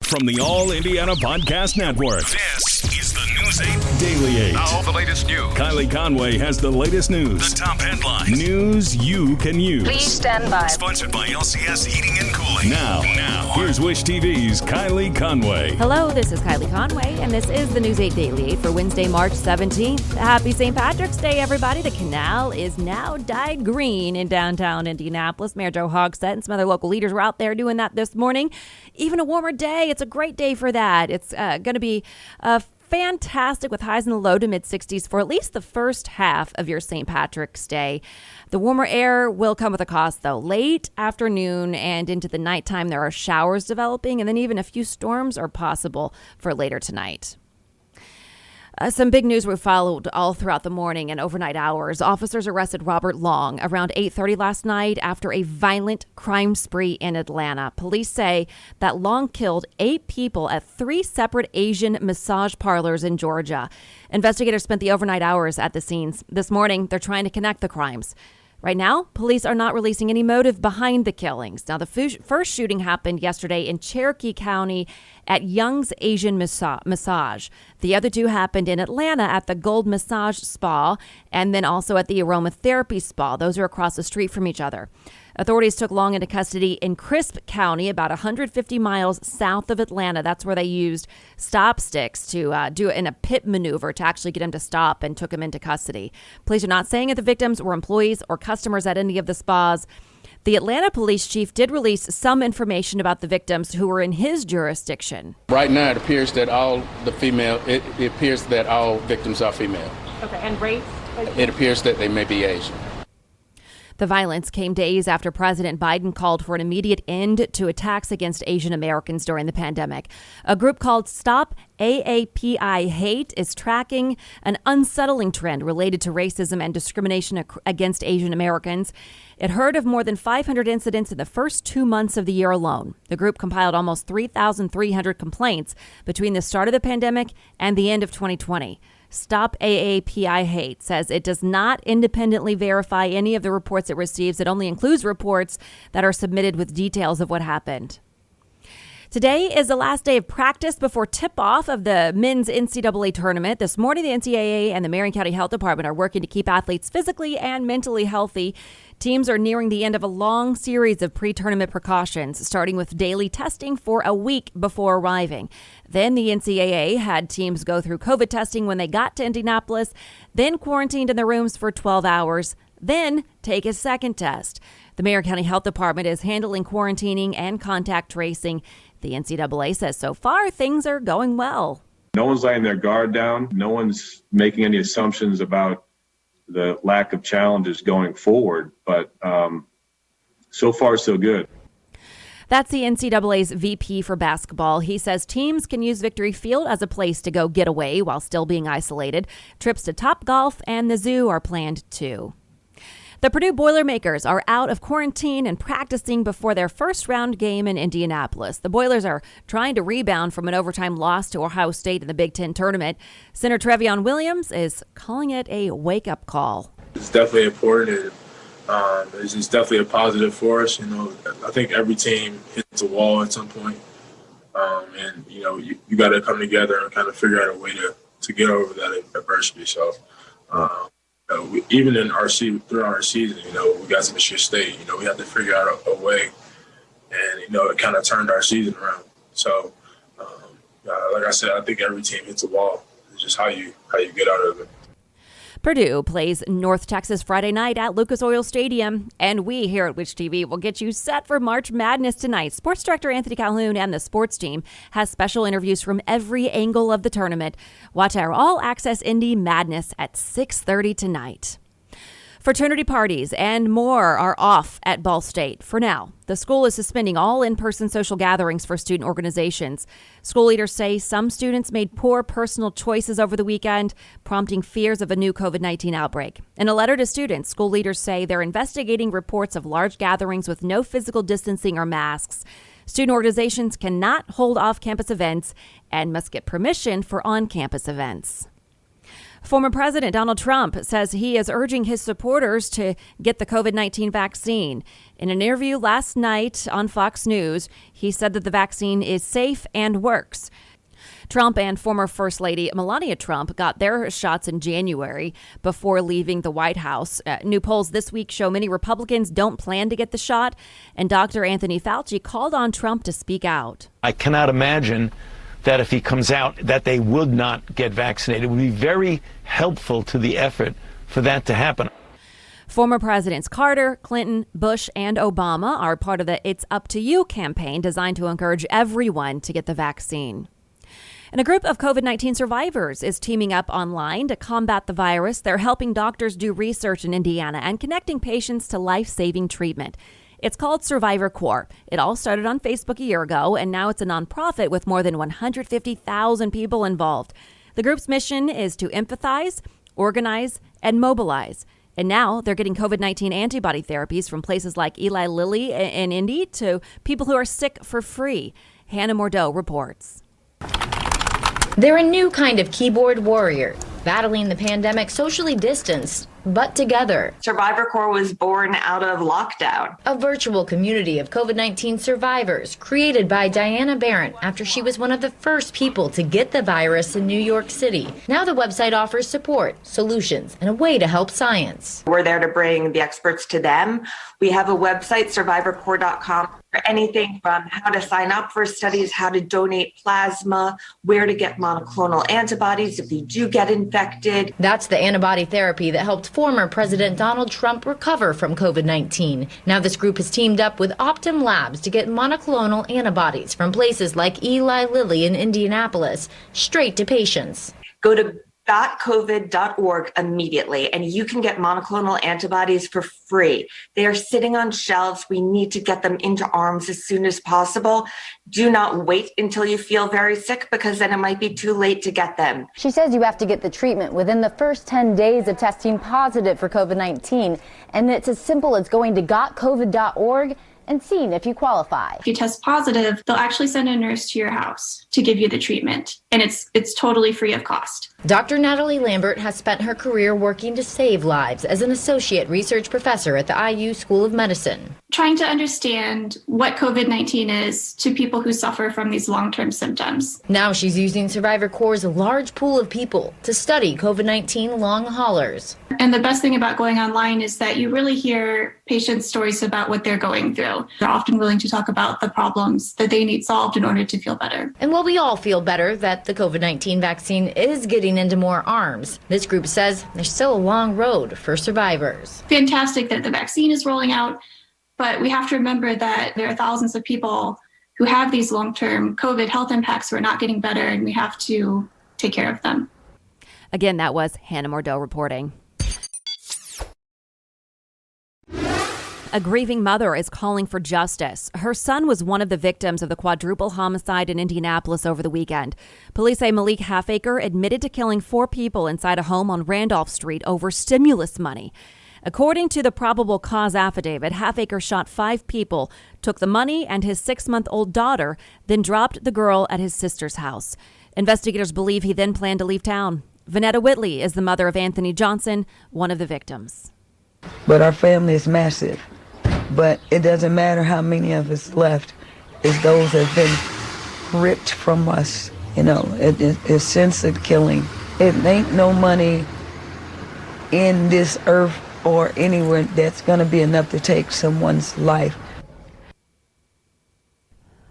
From the All Indiana Podcast Network, this is the News 8 Daily 8. Now, the latest news. Kylie Conway has the latest news. The top headlines. News you can use. Please stand by. Sponsored by LCS Heating and Cooling. Now, here's Wish TV's Kylie Conway. Hello, this is Kylie Conway, and this is the News 8 Daily 8 for Wednesday, March 17th. Happy St. Patrick's Day, everybody. The canal is now dyed green in downtown Indianapolis. Mayor Joe Hogsett and some other local leaders were out there doing that this morning. Even a warmer day. It's a great day for that. It's going to be fantastic with highs in the low to mid 60s for at least the first half of your St. Patrick's Day. The warmer air will come with a cost, though. Late afternoon and into the nighttime, there are showers developing, and then even a few storms are possible for later tonight. Some big news we followed all throughout the morning and overnight hours. Officers arrested Robert Long around 8:30 last night after a violent crime spree in Atlanta. Police say that Long killed 8 people at 3 separate Asian massage parlors in Georgia. Investigators spent the overnight hours at the scenes. This morning, they're trying to connect the crimes. Right now, police are not releasing any motive behind the killings. Now, the first shooting happened yesterday in Cherokee County at Young's Asian Massage. The other 2 happened in Atlanta at the Gold Massage Spa and then also at the Aromatherapy Spa. Those are across the street from each other. Authorities took Long into custody in Crisp County, about 150 miles south of Atlanta. That's where they used stop sticks to do it in a pit maneuver to actually get him to stop, and took him into custody. Police are not saying if the victims were employees or customers at any of the spas. The Atlanta police chief did release some information about the victims who were in his jurisdiction. Right now, it appears that all victims are female. Okay, and race? It appears that they may be Asian. The violence came days after President Biden called for an immediate end to attacks against Asian Americans during the pandemic. A group called Stop AAPI Hate is tracking an unsettling trend related to racism and discrimination against Asian Americans. It heard of more than 500 incidents in the first 2 months of the year alone. The group compiled almost 3,300 complaints between the start of the pandemic and the end of 2020. Stop AAPI Hate says it does not independently verify any of the reports it receives. It only includes reports that are submitted with details of what happened. Today is the last day of practice before tip-off of the men's NCAA tournament. This morning, the NCAA and the Marion County Health Department are working to keep athletes physically and mentally healthy. Teams are nearing the end of a long series of pre-tournament precautions, starting with daily testing for a week before arriving. Then the NCAA had teams go through COVID testing when they got to Indianapolis, then quarantined in their rooms for 12 hours, then take a second test. The Marion County Health Department is handling quarantining and contact tracing. The NCAA says so far things are going well. No one's laying their guard down. No one's making any assumptions about the lack of challenges going forward. But so far, so good. That's the NCAA's VP for basketball. He says teams can use Victory Field as a place to go get away while still being isolated. Trips to Topgolf and the zoo are planned too. The Purdue Boilermakers are out of quarantine and practicing before their first round game in Indianapolis. The Boilers are trying to rebound from an overtime loss to Ohio State in the Big Ten tournament. Center Trevion Williams is calling it a wake-up call. It's definitely important, and it's definitely a positive for us. I think every team hits a wall at some point, and you got to come together and kind of figure out a way to get over that adversity. So. Even throughout our season, we got to Michigan State. We had to figure out a way, and it kind of turned our season around. So, like I said, I think every team hits a wall. It's just how you get out of it. Purdue plays North Texas Friday night at Lucas Oil Stadium, and we here at Witch TV will get you set for March Madness tonight. Sports director Anthony Calhoun and the sports team has special interviews from every angle of the tournament. Watch our all-access Indy Madness at 6:30 tonight. Fraternity parties and more are off at Ball State for now. The school is suspending all in-person social gatherings for student organizations. School leaders say some students made poor personal choices over the weekend, prompting fears of a new COVID-19 outbreak. In a letter to students, school leaders say they're investigating reports of large gatherings with no physical distancing or masks. Student organizations cannot hold off-campus events and must get permission for on-campus events. Former President Donald Trump says he is urging his supporters to get the COVID-19 vaccine. In an interview last night on Fox News, he said that the vaccine is safe and works. Trump and former First Lady Melania Trump got their shots in January before leaving the White House. New polls this week show many Republicans don't plan to get the shot, and Dr. Anthony Fauci called on Trump to speak out. I cannot imagine that if he comes out that they would not get vaccinated. It would be very helpful to the effort for that to happen. Former Presidents Carter, Clinton, Bush, and Obama are part of the It's Up to You campaign designed to encourage everyone to get the vaccine. And a group of COVID-19 survivors is teaming up online to combat the virus. They're helping doctors do research in Indiana and connecting patients to life-saving treatment. It's called Survivor Corps. It all started on Facebook a year ago, and now it's a nonprofit with more than 150,000 people involved. The group's mission is to empathize, organize, and mobilize. And now they're getting COVID-19 antibody therapies from places like Eli Lilly in Indy to people who are sick for free. Hannah Mordeau reports. They're a new kind of keyboard warrior, battling the pandemic socially distanced, but together. Survivor Corps was born out of lockdown. A virtual community of COVID-19 survivors created by Diana Barrett after she was one of the first people to get the virus in New York City. Now the website offers support, solutions, and a way to help science. We're there to bring the experts to them. We have a website, survivorcorps.com, for anything from how to sign up for studies, how to donate plasma, where to get monoclonal antibodies if you do get infected. That's the antibody therapy that helped former President Donald Trump recover from COVID-19. Now this group has teamed up with Optum Labs to get monoclonal antibodies from places like Eli Lilly in Indianapolis straight to patients. Go to .covid.org immediately, and you can get monoclonal antibodies for free. They are sitting on shelves. We need to get them into arms as soon as possible. Do not wait until you feel very sick, because then it might be too late to get them. She says you have to get the treatment within the first 10 days of testing positive for COVID-19, and it's as simple as going to gotcovid.org and seeing if you qualify. If you test positive, they'll actually send a nurse to your house to give you the treatment, and it's totally free of cost. Dr. Natalie Lambert has spent her career working to save lives as an associate research professor at the IU School of Medicine. Trying to understand what COVID-19 is to people who suffer from these long-term symptoms. Now she's using Survivor Corps' large pool of people to study COVID-19 long haulers. And the best thing about going online is that you really hear patients' stories about what they're going through. They're often willing to talk about the problems that they need solved in order to feel better. And while we all feel better that the COVID-19 vaccine is getting into more arms, this group says there's still a long road for survivors. Fantastic that the vaccine is rolling out, but we have to remember that there are thousands of people who have these long-term COVID health impacts who are not getting better, and we have to take care of them. Again, that was Hannah Mordeau reporting. A grieving mother is calling for justice. Her son was one of the victims of the quadruple homicide in Indianapolis over the weekend. Police say Malik Halfacre admitted to killing 4 people inside a home on Randolph Street over stimulus money. According to the probable cause affidavit, Halfacre shot 5 people, took the money and his 6-month-old daughter, then dropped the girl at his sister's house. Investigators believe he then planned to leave town. Vanetta Whitley is the mother of Anthony Johnson, one of the victims. But our family is massive. But it doesn't matter how many of us left. It's those that have been ripped from us. You know, it's sense of killing. It ain't no money in this earth or anywhere that's going to be enough to take someone's life.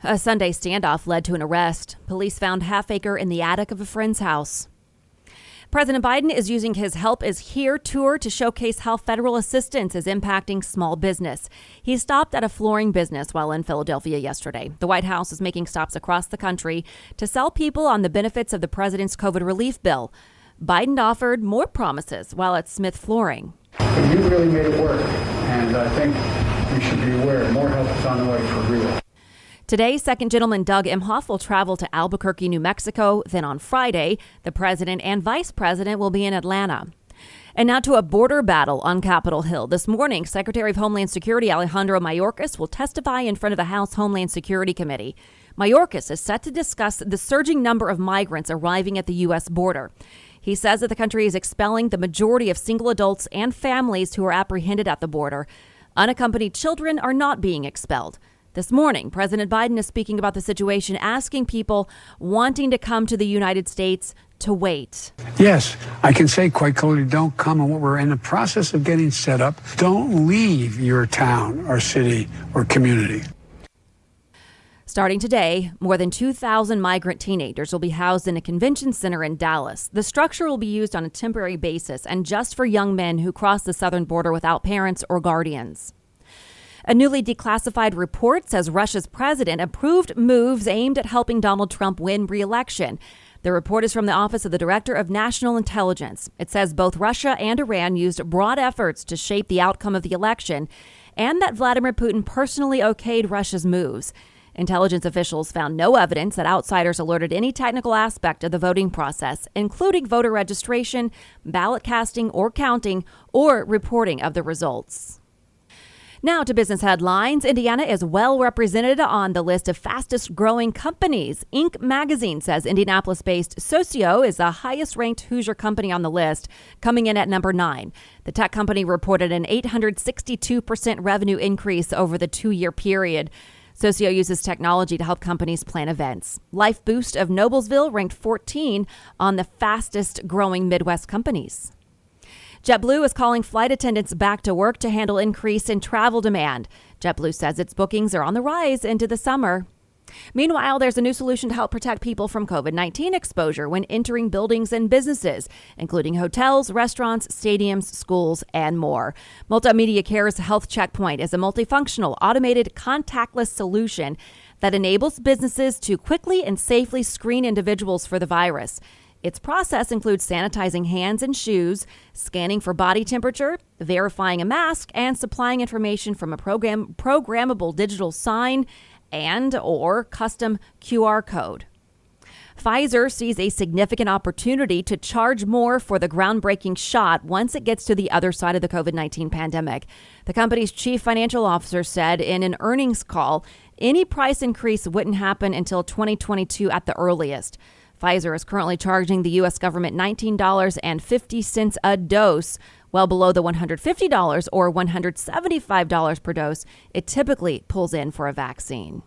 A Sunday standoff led to an arrest. Police found Halfacre in the attic of a friend's house. President Biden is using his Help Is Here tour to showcase how federal assistance is impacting small business. He stopped at a flooring business while in Philadelphia yesterday. The White House is making stops across the country to sell people on the benefits of the president's COVID relief bill. Biden offered more promises while at Smith Flooring. You really made it work, and I think you should be aware more help is on the way for real. Today, Second Gentleman Doug Emhoff will travel to Albuquerque, New Mexico. Then on Friday, the president and vice president will be in Atlanta. And now to a border battle on Capitol Hill. This morning, Secretary of Homeland Security Alejandro Mayorkas will testify in front of the House Homeland Security Committee. Mayorkas is set to discuss the surging number of migrants arriving at the U.S. border. He says that the country is expelling the majority of single adults and families who are apprehended at the border. Unaccompanied children are not being expelled. This morning, President Biden is speaking about the situation, asking people wanting to come to the United States to wait. Yes, I can say quite clearly, don't come. And what we're in the process of getting set up, don't leave your town or city or community. Starting today, more than 2,000 migrant teenagers will be housed in a convention center in Dallas. The structure will be used on a temporary basis and just for young men who cross the southern border without parents or guardians. A newly declassified report says Russia's president approved moves aimed at helping Donald Trump win re-election. The report is from the Office of the Director of National Intelligence. It says both Russia and Iran used broad efforts to shape the outcome of the election and that Vladimir Putin personally okayed Russia's moves. Intelligence officials found no evidence that outsiders alerted any technical aspect of the voting process, including voter registration, ballot casting or counting, or reporting of the results. Now to business headlines. Indiana is well represented on the list of fastest growing companies. Inc. magazine says Indianapolis-based Socio is the highest ranked Hoosier company on the list, coming in at number 9. The tech company reported an 862% revenue increase over the 2-year period. Socio uses technology to help companies plan events. Life Boost of Noblesville ranked 14 on the fastest growing Midwest companies. JetBlue is calling flight attendants back to work to handle increase in travel demand. JetBlue says its bookings are on the rise into the summer. Meanwhile, there's a new solution to help protect people from COVID-19 exposure when entering buildings and businesses, including hotels, restaurants, stadiums, schools, and more. Multimedia Care's Health Checkpoint is a multifunctional, automated, contactless solution that enables businesses to quickly and safely screen individuals for the virus. Its process includes sanitizing hands and shoes, scanning for body temperature, verifying a mask, and supplying information from a programmable digital sign and or custom QR code. Pfizer sees a significant opportunity to charge more for the groundbreaking shot once it gets to the other side of the COVID-19 pandemic. The company's chief financial officer said in an earnings call, any price increase wouldn't happen until 2022 at the earliest. Pfizer is currently charging the U.S. government $19.50 a dose, well below the $150 or $175 per dose it typically pulls in for a vaccine.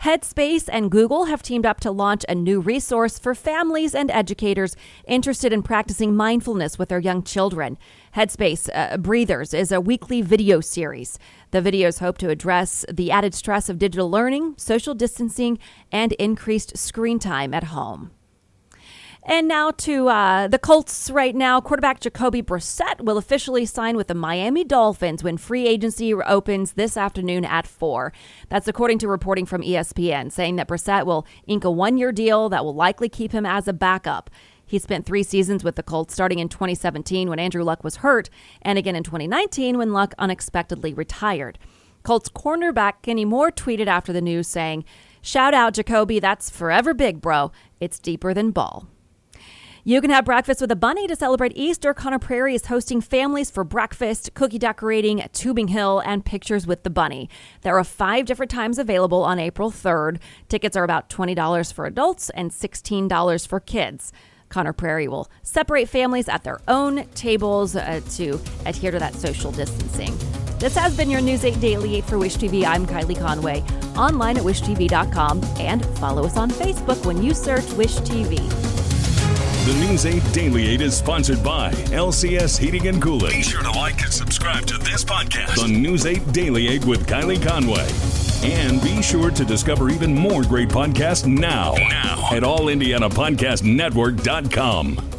Headspace and Google have teamed up to launch a new resource for families and educators interested in practicing mindfulness with their young children. Headspace Breathers is a weekly video series. The videos hope to address the added stress of digital learning, social distancing, and increased screen time at home. And now to the Colts right now. Quarterback Jacoby Brissett will officially sign with the Miami Dolphins when free agency opens this afternoon at 4. That's according to reporting from ESPN, saying that Brissett will ink a 1-year deal that will likely keep him as a backup. He spent 3 seasons with the Colts, starting in 2017 when Andrew Luck was hurt, and again in 2019 when Luck unexpectedly retired. Colts cornerback Kenny Moore tweeted after the news saying, "Shout out Jacoby, that's forever big, bro. It's deeper than ball." You can have breakfast with a bunny to celebrate Easter. Conner Prairie is hosting families for breakfast, cookie decorating, tubing hill, and pictures with the bunny. There are 5 different times available on April 3rd. Tickets are about $20 for adults and $16 for kids. Conner Prairie will separate families at their own tables to adhere to that social distancing. This has been your News 8 Daily 8 for Wish TV. I'm Kylie Conway, online at wishtv.com, and follow us on Facebook when you search Wish TV. The News 8 Daily 8 is sponsored by LCS Heating and Cooling. Be sure to like and subscribe to this podcast. The News 8 Daily 8 with Kylie Conway. And be sure to discover even more great podcasts now at allindianapodcastnetwork.com.